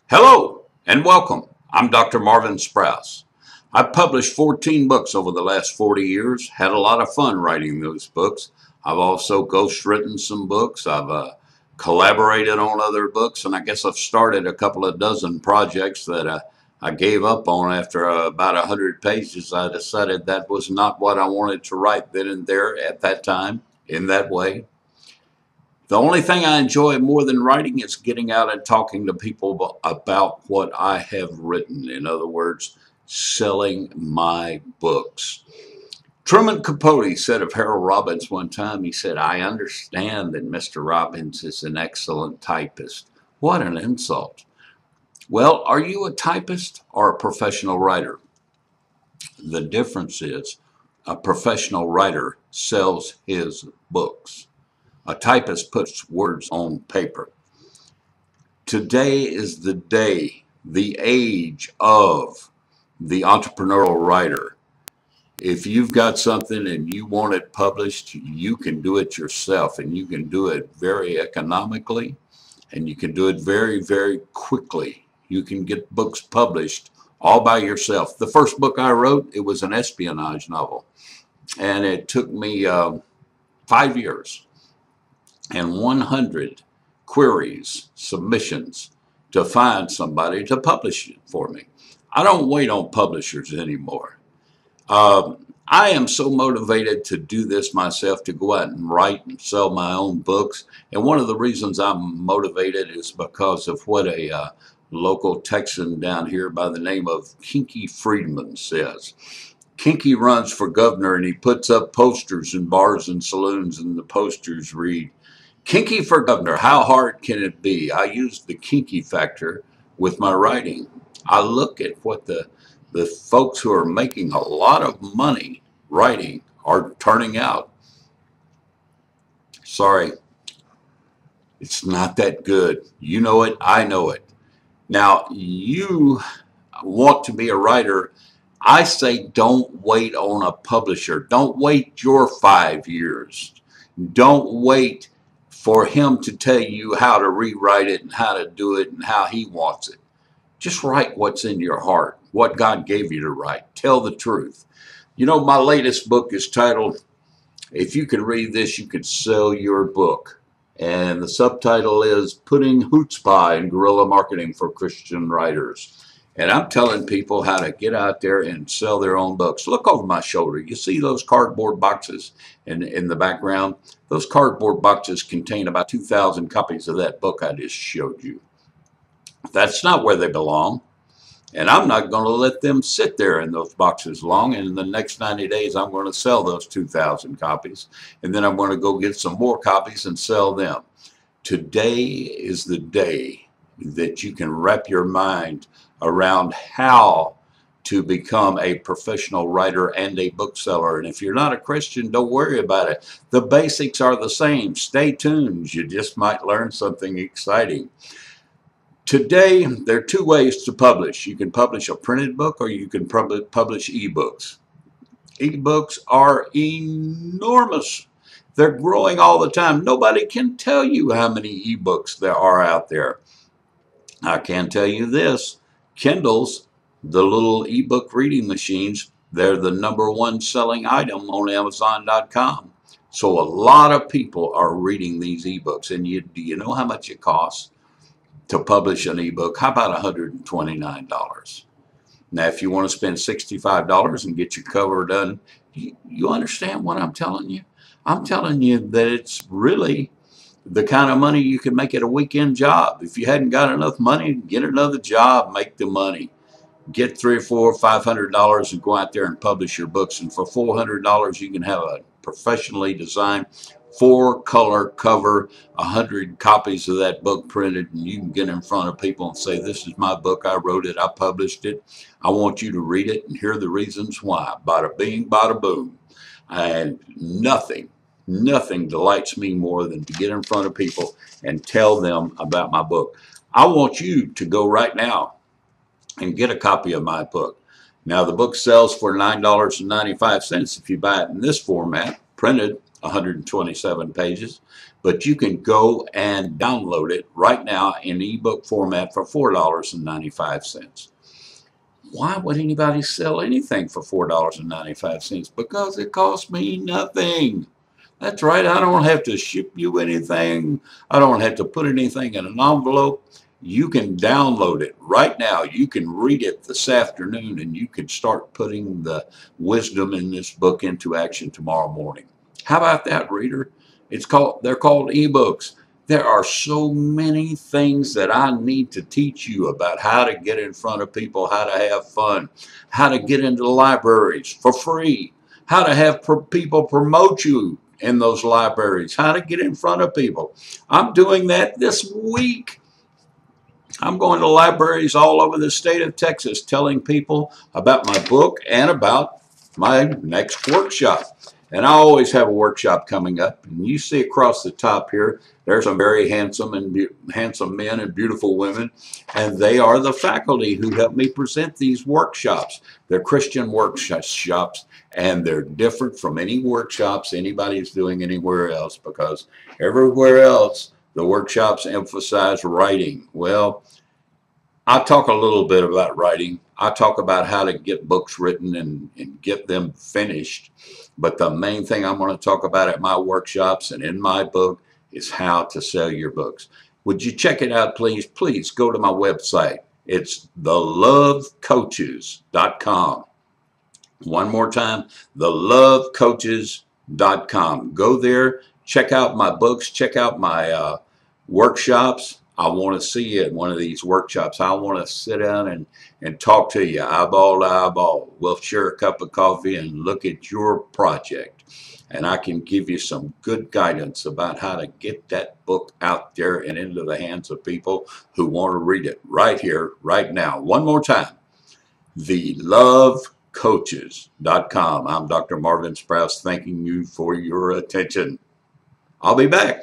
Hello and welcome. I'm Dr. Marvin Sprouse. I've published 14 books over the last 40 years, had a lot of fun writing those books. I've also ghostwritten some books. I've collaborated on other books, and I guess I've started a couple of dozen projects that I gave up on after about 100 pages. I decided that was not what I wanted to write then and there at that time in that way. The only thing I enjoy more than writing is getting out and talking to people about what I have written. In other words, selling my books. Truman Capote said of Harold Robbins one time, he said, "I understand that Mr. Robbins is an excellent typist." What an insult. Well, are you a typist or a professional writer? The difference is a professional writer sells his books. A typist puts words on paper. Today is the day, the age of the entrepreneurial writer. If you've got something and you want it published, you can do it yourself, and you can do it very economically, and you can do it very, very quickly. You can get books published all by yourself. The first book I wrote, it was an espionage novel, and it took me 5 years and 100 queries, submissions to find somebody to publish it for me. I don't wait on publishers anymore. I am so motivated to do this myself, to go out and write and sell my own books. And one of the reasons I'm motivated is because of what a local Texan down here by the name of Kinky Friedman says. Kinky runs for governor, and he puts up posters in bars and saloons, and the posters read, "Kinky for governor, how hard can it be?" I use the kinky factor with my writing. I look at what the folks who are making a lot of money writing are turning out. Sorry, it's not that good. You know it, I know it. Now, you want to be a writer, I say don't wait on a publisher. Don't wait your 5 years. Don't wait for him to tell you how to rewrite it and how to do it and how he wants it. Just write what's in your heart, what God gave you to write. Tell the truth. You know, my latest book is titled, "If You Can Read This, You Can Sell Your Book." And the subtitle is "Putting Chutzpah in Guerrilla Marketing for Christian Writers." And I'm telling people how to get out there and sell their own books. Look over my shoulder. You see those cardboard boxes in the background? Those cardboard boxes contain about 2,000 copies of that book I just showed you. That's not where they belong. And I'm not going to let them sit there in those boxes long. And in the next 90 days, I'm going to sell those 2,000 copies. And then I'm going to go get some more copies and sell them. Today is the day that you can wrap your mind around how to become a professional writer and a bookseller. And if you're not a Christian, don't worry about it. The basics are the same. Stay tuned. You just might learn something exciting. Today, there are two ways to publish. You can publish a printed book, or you can publish ebooks. Ebooks are enormous. They're growing all the time. Nobody can tell you how many ebooks there are out there. I can tell you this. Kindles, the little ebook reading machines, they're the #1 selling item on Amazon.com. So a lot of people are reading these ebooks. And do you know how much it costs to publish an ebook? How about $129? Now, if you want to spend $65 and get your cover done, you understand what I'm telling you? I'm telling you that it's really the kind of money you can make at a weekend job. If you hadn't got enough money, get another job, make the money. Get $300 or $400 or $500 and go out there and publish your books. And for $400, you can have a professionally designed 4-color cover, 100 copies of that book printed, and you can get in front of people and say, "This is my book. I wrote it. I published it. I want you to read it and hear the reasons why." Bada bing, bada boom. And nothing delights me more than to get in front of people and tell them about my book. I want you to go right now and get a copy of my book. Now, the book sells for $9.95 if you buy it in this format, printed 127 pages, but you can go and download it right now in ebook format for $4.95. Why would anybody sell anything for $4.95? Because it costs me nothing. That's right. I don't have to ship you anything. I don't have to put anything in an envelope. You can download it right now. You can read it this afternoon, and you can start putting the wisdom in this book into action tomorrow morning. How about that, reader? They're called ebooks. There are so many things that I need to teach you about how to get in front of people, how to have fun, how to get into libraries for free, how to have people promote you in those libraries, how to get in front of people. I'm doing that this week. I'm going to libraries all over the state of Texas telling people about my book and about my next workshop. And I always have a workshop coming up. And you see across the top here, there's some very handsome men and beautiful women. And they are the faculty who help me present these workshops. They're Christian workshops, and they're different from any workshops anybody's doing anywhere else, because everywhere else, the workshops emphasize writing. Well, I talk a little bit about writing. I talk about how to get books written and get them finished. But the main thing I'm going to talk about at my workshops and in my book is how to sell your books. Would you check it out, please? Please go to my website. It's thelovecoaches.com. One more time, thelovecoaches.com. Go there, check out my books, check out my workshops. I want to see you at one of these workshops. I want to sit down and talk to you eyeball to eyeball. We'll share a cup of coffee and look at your project. And I can give you some good guidance about how to get that book out there and into the hands of people who want to read it right here, right now. One more time, thelovecoaches.com. I'm Dr. Marvin Sprouse, thanking you for your attention. I'll be back.